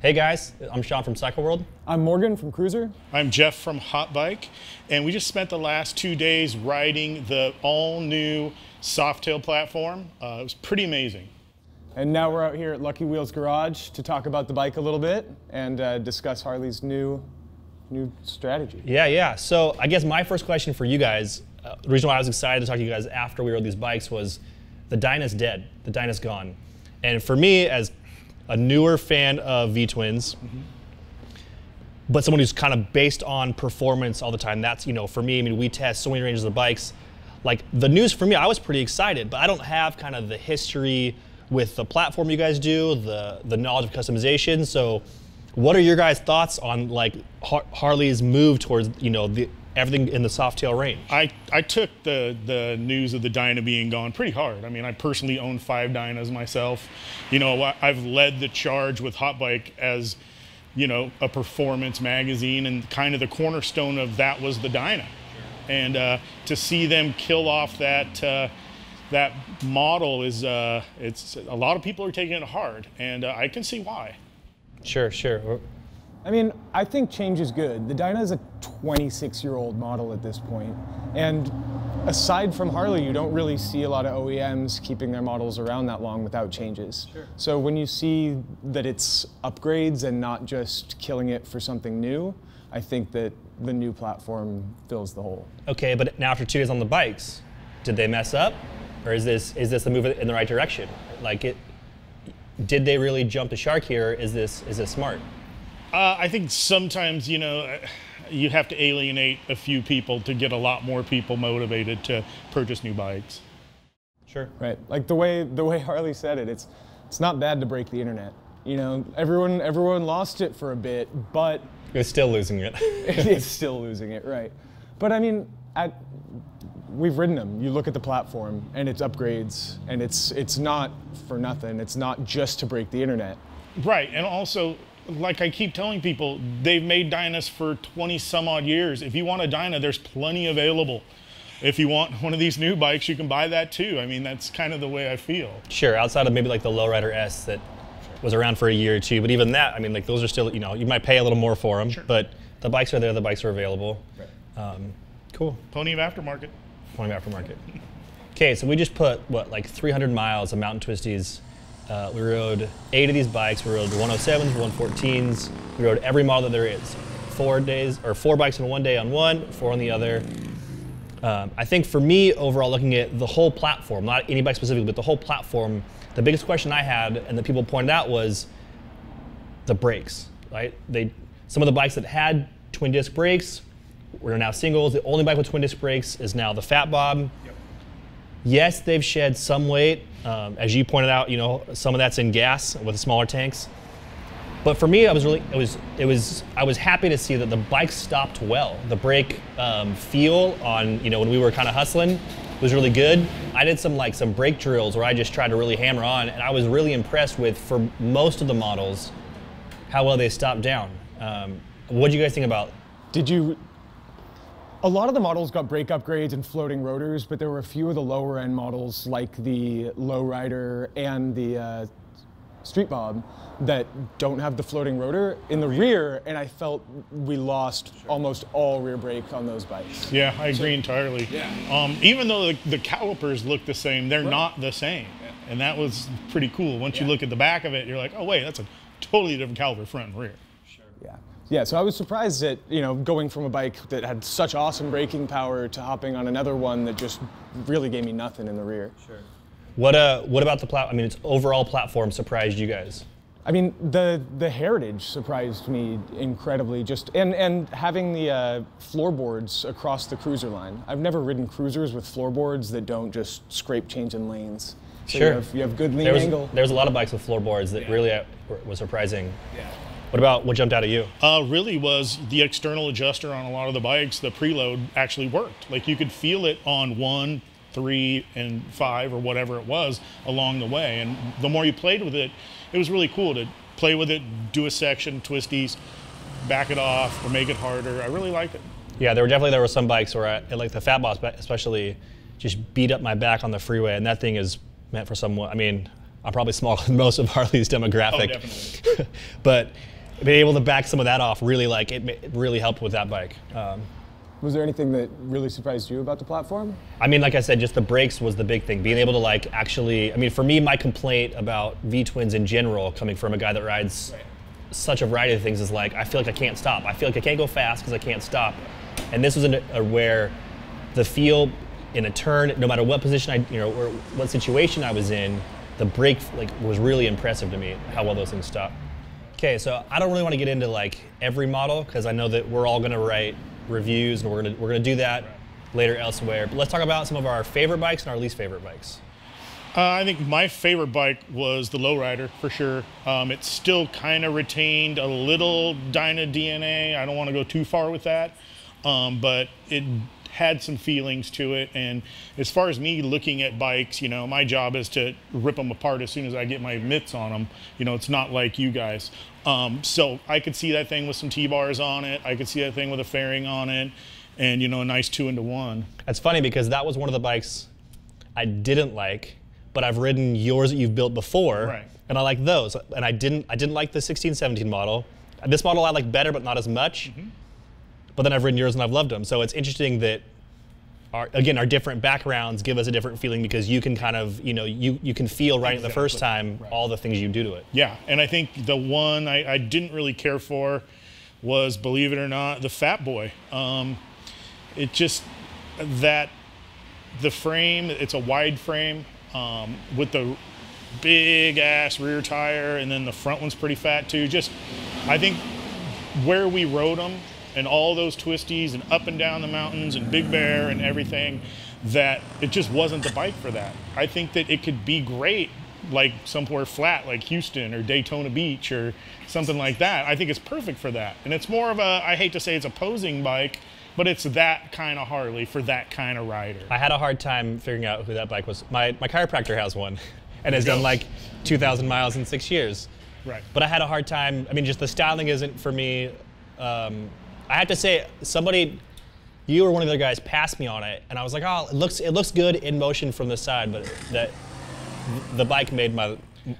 Hey guys, I'm Sean from Cycle World. I'm Morgan from Cruiser. I'm Jeff from Hot Bike, and we just spent the last 2 days riding the all-new Softail platform. It was pretty amazing. And now we're out here at Lucky Wheels Garage to talk about the bike a little bit and discuss Harley's new strategy. Yeah. So I guess my first question for you guys, the reason why I was excited to talk to you guys after we rode these bikes was the Dyna's dead. The Dyna's gone. And for me, as a newer fan of V-twins, but someone who's kind of based on performance all the time, that's, for me, I mean, we test so many ranges of bikes. Like, the news for me, I was pretty excited, but I don't have kind of the history with the platform you guys do, the knowledge of customization. So what are your guys' thoughts on, like, Harley's move towards, everything in the Softail range? I took the news of the Dyna being gone pretty hard. I mean, I personally own 5 Dynas myself. I've led the charge with Hot Bike as, a performance magazine, and kind of the cornerstone of that was the Dyna. And to see them kill off that model is, it's a lot of people are taking it hard, and I can see why. Sure. I mean, I think change is good. The Dyna is a 26-year-old model at this point. And aside from Harley, you don't really see a lot of OEMs keeping their models around that long without changes. Sure. So when you see that it's upgrades and not just killing it for something new, I think that the new platform fills the hole. Okay, but now after 2 days on the bikes, did they mess up? Or is this a move in the right direction? Did they really jump the shark here? Is this smart? I think sometimes, you have to alienate a few people to get a lot more people motivated to purchase new bikes. Sure. Right. Like the way Harley said it, it's not bad to break the internet. Everyone lost it for a bit, but it's still losing it. It's still losing it, right? But I mean, we've ridden them. You look at the platform, and it's upgrades, and it's not for nothing. It's not just to break the internet. Right, and also, like I keep telling people, they've made Dynas for 20 some odd years. If you want a Dyna, there's plenty available. If you want one of these new bikes, you can buy that too. I mean, that's kind of the way I feel. Sure, outside of maybe like the Lowrider S that was around for a year or two, but even that, I mean, like those are still, you might pay a little more for them, but the bikes are there, the bikes are available. Right. Cool. Plenty of aftermarket. Plenty of aftermarket. Okay, so we just put, like 300 miles of mountain twisties. We rode 8 of these bikes. We rode 107s, 114s. We rode every model that there is. 4 bikes in one day on one, 4 on the other. I think for me, overall, looking at the whole platform, not any bike specifically, but the whole platform, the biggest question I had and that people pointed out was the brakes, right? Some of the bikes that had twin disc brakes were now singles. The only bike with twin disc brakes is now the Fat Bob. Yep. Yes, they've shed some weight. As you pointed out, some of that's in gas with the smaller tanks. But for me, I was happy to see that the bike stopped well. The brake feel on, when we were kind of hustling was really good. I did some brake drills where I just tried to really hammer on, and I was really impressed with, for most of the models, how well they stopped down. What do you guys think about? A lot of the models got brake upgrades and floating rotors, but there were a few of the lower end models like the Lowrider and the Street Bob that don't have the floating rotor in the rear, and I felt we lost almost all rear brake on those bikes. Yeah, I agree entirely. Yeah. Even though the calipers look the same, they're not the same. Yeah. And that was pretty cool. Once you look at the back of it, you're like, oh wait, that's a totally different caliper front and rear. Sure. Yeah, so I was surprised that, going from a bike that had such awesome braking power to hopping on another one that just really gave me nothing in the rear. Sure. What about the platform? I mean, its overall platform surprised you guys? I mean, the heritage surprised me incredibly. And having the floorboards across the cruiser line. I've never ridden cruisers with floorboards that don't just scrape changing lanes. So sure. You have good lean angle. There's a lot of bikes with floorboards that really was surprising. Yeah. What jumped out at you? Really was the external adjuster on a lot of the bikes. The preload actually worked. Like, you could feel it on 1, 3, and 5 or whatever it was along the way. And the more you played with it, it was really cool to play with it, do a section, twisties, back it off, or make it harder. I really liked it. Yeah, there were some bikes where like the Fat Boss especially, just beat up my back on the freeway, and that thing is meant for someone. I mean, I'm probably smaller than most of Harley's demographic. Oh, definitely. But being able to back some of that off really it really helped with that bike. Was there anything that really surprised you about the platform? I mean, like I said, just the brakes was the big thing. Being able to actually, I mean, for me, my complaint about V-twins in general, coming from a guy that rides such a variety of things, is I feel like I can't stop. I feel like I can't go fast because I can't stop. And this was where the feel in a turn, no matter what position or what situation I was in, the brake was really impressive to me, how well those things stop. Okay, so I don't really want to get into every model because I know that we're all going to write reviews and we're gonna do that later elsewhere. But let's talk about some of our favorite bikes and our least favorite bikes. I think my favorite bike was the Lowrider for sure. It still kind of retained a little Dyna DNA. I don't want to go too far with that, but it had some feelings to it. And as far as me looking at bikes, my job is to rip them apart as soon as I get my mitts on them. It's not like you guys. So I could see that thing with some T-bars on it. I could see that thing with a fairing on it, and a nice 2-into-1. That's funny because that was one of the bikes I didn't like, but I've ridden yours that you've built before, right, and I like those. And I didn't like the 16-17 model. This model I like better, but not as much. Mm-hmm. But then I've ridden yours and I've loved them. So it's interesting that our different backgrounds give us a different feeling because you can kind of, you can feel right the first time all the things you do to it. Yeah, and I think the one I didn't really care for was, believe it or not, the Fat Boy. It just, the frame, it's a wide frame with the big ass rear tire, and then the front one's pretty fat too. Just, I think where we rode them, and all those twisties and up and down the mountains and Big Bear and everything, that it just wasn't the bike for that. I think that it could be great somewhere flat like Houston or Daytona Beach or something like that. I think it's perfect for that. And it's more of a, I hate to say it's a posing bike, but it's that kind of Harley for that kind of rider. I had a hard time figuring out who that bike was. My chiropractor has one and has done 2,000 miles in 6 years. Right. But I had a hard time, I mean, just the styling isn't for me. I have to say, you or one of the other guys passed me on it, and I was like, oh, it looks good in motion from the side, but the bike made my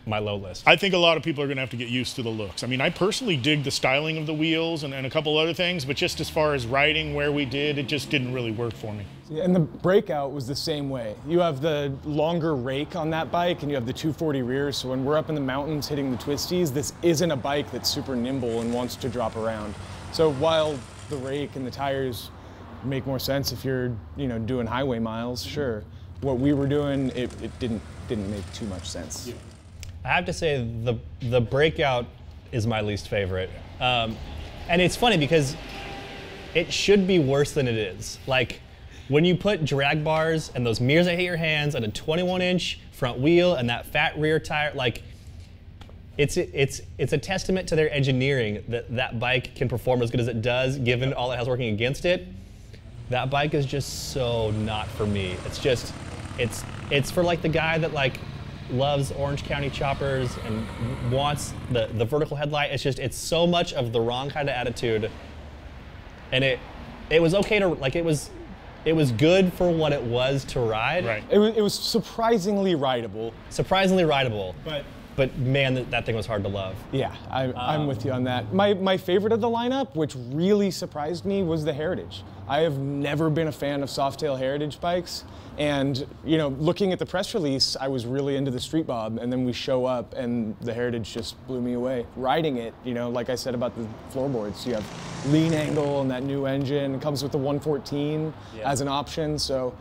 low list. I think a lot of people are going to have to get used to the looks. I mean, I personally dig the styling of the wheels and a couple other things, but just as far as riding where we did, it just didn't really work for me. Yeah, and the breakout was the same way. You have the longer rake on that bike, and you have the 240 rear, so when we're up in the mountains hitting the twisties, this isn't a bike that's super nimble and wants to drop around. So while the rake and the tires make more sense if you're, doing highway miles, sure. What we were doing, it didn't make too much sense. Yeah. I have to say the breakout is my least favorite. And it's funny because it should be worse than it is. When you put drag bars and those mirrors that hit your hands and a 21-inch front wheel and that fat rear tire, it's a testament to their engineering that bike can perform as good as it does, given all it has working against it. That bike is just so not for me. It's for the guy that loves Orange County choppers and wants the vertical headlight. It's so much of the wrong kind of attitude. And it was okay to it was good for what it was to ride. Right. It was surprisingly rideable. Surprisingly rideable. But man, that thing was hard to love. Yeah, I'm with you on that. My favorite of the lineup, which really surprised me, was the Heritage. I have never been a fan of Softail Heritage bikes. And, looking at the press release, I was really into the Street Bob, and then we show up and the Heritage just blew me away. Riding it, like I said about the floorboards, you have lean angle and that new engine. It comes with the 114 as an option, so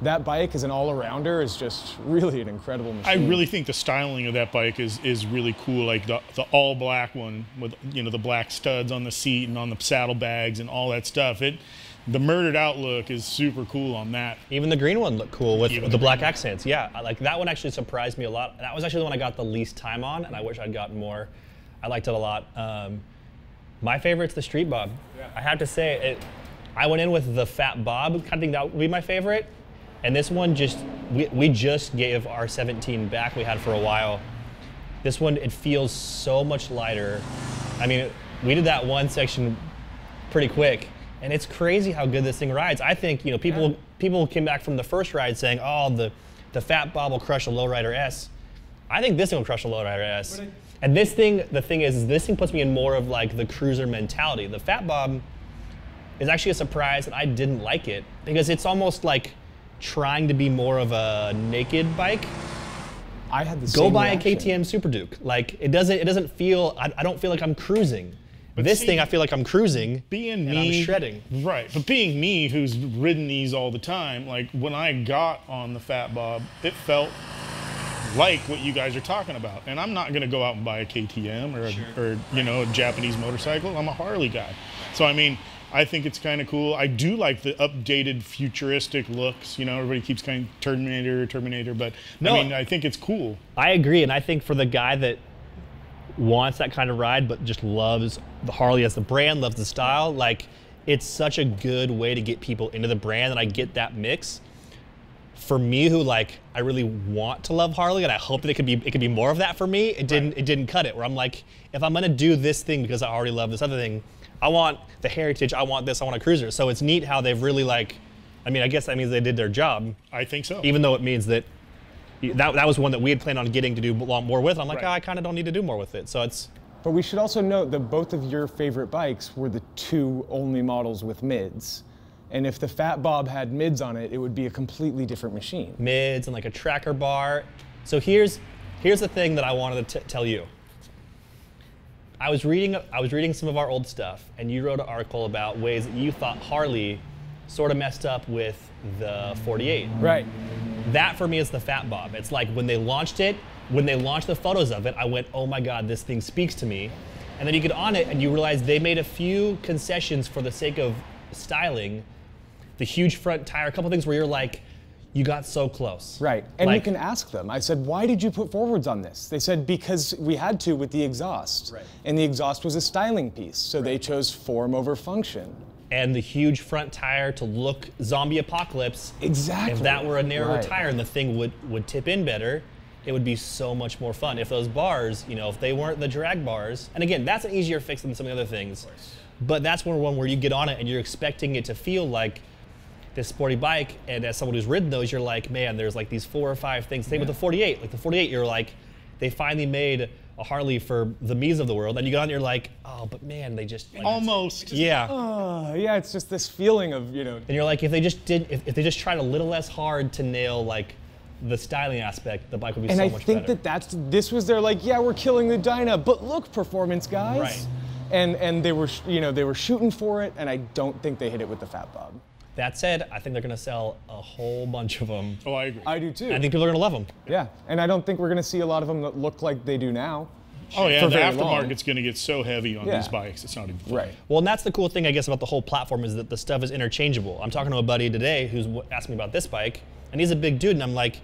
that bike as an all-arounder is just really an incredible machine. I really think the styling of that bike is really cool, the all-black one with the black studs on the seat and on the saddlebags and all that stuff. The murdered out look is super cool on that. Even the green one looked cool with the black accents. Yeah, that one actually surprised me a lot. That was actually the one I got the least time on, and I wish I'd gotten more. I liked it a lot. My favorite's the Street Bob. Yeah. I have to say, I went in with the Fat Bob. I think that would be my favorite. And this one we just gave our 17 back we had for a while. This one, it feels so much lighter. I mean, we did that one section pretty quick. And it's crazy how good this thing rides. I think people came back from the first ride saying, "Oh, the Fat Bob will crush a Lowrider S." I think this thing will crush a Lowrider S. And this thing, the thing is this thing puts me in more of like the cruiser mentality. The Fat Bob is actually a surprise that I didn't like it because it's almost like trying to be more of a naked bike. I had the Go same buy reaction. a KTM Super Duke. Like it doesn't feel. I don't feel like I'm cruising. But this thing, I feel like I'm cruising. Being and me, I'm shredding. Right, but being me, who's ridden these all the time, like when I got on the Fat Bob, it felt like what you guys are talking about. And I'm not going to go out and buy a KTM or you know, a Japanese motorcycle. I'm a Harley guy. So I mean, I think it's kind of cool. I do like the updated futuristic looks. You know, everybody keeps kind of Terminator, but No, I mean, I think it's cool. I agree, and I think for the guy that wants that kind of ride but just loves the Harley as the brand, loves the style, like it's such a good way to get people into the brand, and I get that mix. For me, who like I really want to love Harley, and I hope that it could be more of that for me. It didn't cut it. Where I'm like, if I'm gonna do this thing because I already love this other thing, I want the heritage. I want this. I want a cruiser. So it's neat how they've really like. I mean, I guess that means they did their job. I think so. Even though it means that that was one that we had planned on getting to do a lot more with. I'm like, Right. oh, I kind of don't need to do more with it. So it's. But we should also note that both of your favorite bikes were the two only models with mids. And if the Fat Bob had mids on it, it would be a completely different machine. Mids and like a tracker bar. So here's the thing that I wanted to tell you. I was reading some of our old stuff, and you wrote an article about ways that you thought Harley sort of messed up with the 48. Right. That for me is the Fat Bob. It's like when they launched it, when they launched the photos of it, I went, oh my God, this thing speaks to me. And then you get on it and you realize they made a few concessions for the sake of styling. The huge front tire, a couple things where you're like, you got so close. Right, and like, you can ask them. I said, why did you put forwards on this? They said, because we had to with the exhaust. Right. And the exhaust was a styling piece, so they chose form over function. And the huge front tire to look zombie apocalypse. Exactly. If that were a narrower Right. tire and the thing would tip in better, it would be so much more fun. If those bars, you know, if they weren't the drag bars, and again, that's an easier fix than some of the other things, but that's one where you get on it and you're expecting it to feel like this sporty bike, and as someone who's ridden those, you're like, man, there's like these 4 or 5 things. Same with the 48. Like the 48, you're like, they finally made a Harley for the me's of the world, and you get on, and you're like, oh, but man, they just like, Almost. yeah. Yeah, it's just this feeling of, you know. And you're like, if they just tried a little less hard to nail like the styling aspect, the bike would be And so I much think better. this was their like, yeah, we're killing the Dyna, but look, performance guys. Right. And they were, they were shooting for it, and I don't think they hit it with the Fat Bob. That said, I think they're gonna sell a whole bunch of them. Oh, I agree. I do too. I think people are gonna love them. Yeah, and I don't think we're gonna see a lot of them that look like they do now. Oh yeah, for the very long. aftermarket's going to get so heavy on Yeah. these bikes. It's not even funny. Right. Well, and that's the cool thing, I guess, about the whole platform is that the stuff is interchangeable. I'm talking to a buddy today who's asked me about this bike, and he's a big dude, and I'm like,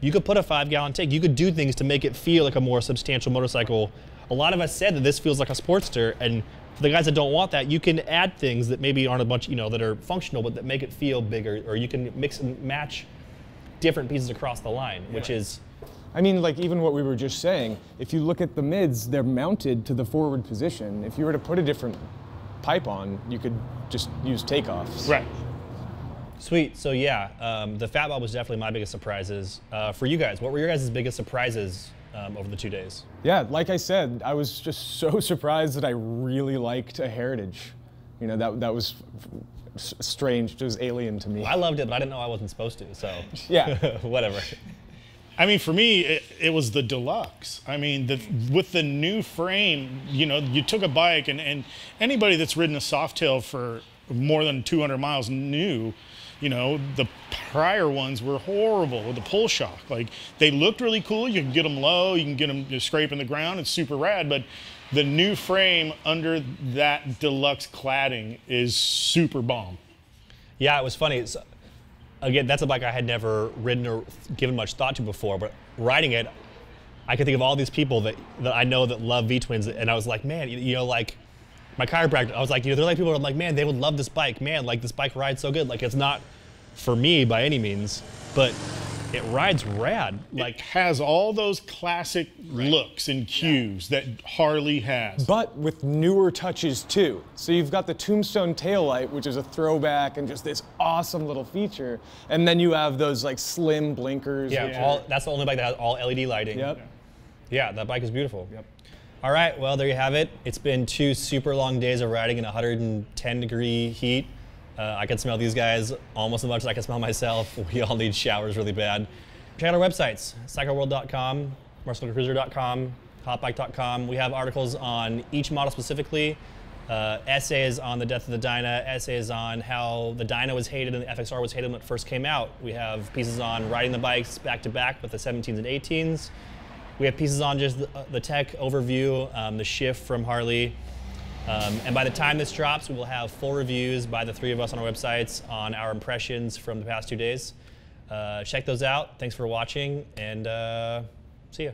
you could put a 5-gallon tank, you could do things to make it feel like a more substantial motorcycle. A lot of us said that this feels like a Sportster, and for the guys that don't want that, you can add things that maybe aren't a bunch, that are functional, but that make it feel bigger, or you can mix and match different pieces across the line, which is. I mean, like even what we were just saying, if you look at the mids, they're mounted to the forward position. If you were to put a different pipe on, you could just use takeoffs. Right. Sweet. So yeah, the Fat Bob was definitely my biggest surprises. For you guys, what were your guys' biggest surprises over the 2 days? Yeah, like I said, I was just so surprised that I really liked a Heritage. That was strange. It was alien to me. I loved it, but I didn't know I wasn't supposed to, so Yeah. whatever. I mean, for me, it was the deluxe. I mean, with the new frame, you took a bike, and anybody that's ridden a Softail for more than 200 miles knew, the prior ones were horrible with the pull shock. Like, they looked really cool. You can get them low, you can get them scraping the ground. It's super rad, but the new frame under that deluxe cladding is super bomb. Yeah, it was funny. Again, that's a bike I had never ridden or given much thought to before, but riding it, I could think of all these people that I know that love V-twins, and I was like, man, like my chiropractor, I was like, there are like people who are like, man, they would love this bike, man, like this bike rides so good. Like, it's not for me by any means, but it rides rad. Like, It has all those classic looks and cues that Harley has. But with newer touches too. So you've got the Tombstone taillight, which is a throwback and just this awesome little feature. And then you have those like slim blinkers. yeah, which are- that's the only bike that has all LED lighting. Yep. Yeah, that bike is beautiful. Yep. All right, well, there you have it. It's been 2 super long days of riding in 110-degree heat. I can smell these guys almost as much as I can smell myself. We all need showers really bad. Check out our websites, cycleworld.com, motorcyclecruiser.com, hotbike.com. We have articles on each model specifically, essays on the death of the Dyna, essays on how the Dyna was hated and the FXR was hated when it first came out. We have pieces on riding the bikes back-to-back with the 17s and 18s. We have pieces on just the tech overview, the shift from Harley. And by the time this drops, we will have full reviews by the 3 of us on our websites on our impressions from the past 2 days. Check those out. Thanks for watching, and see ya.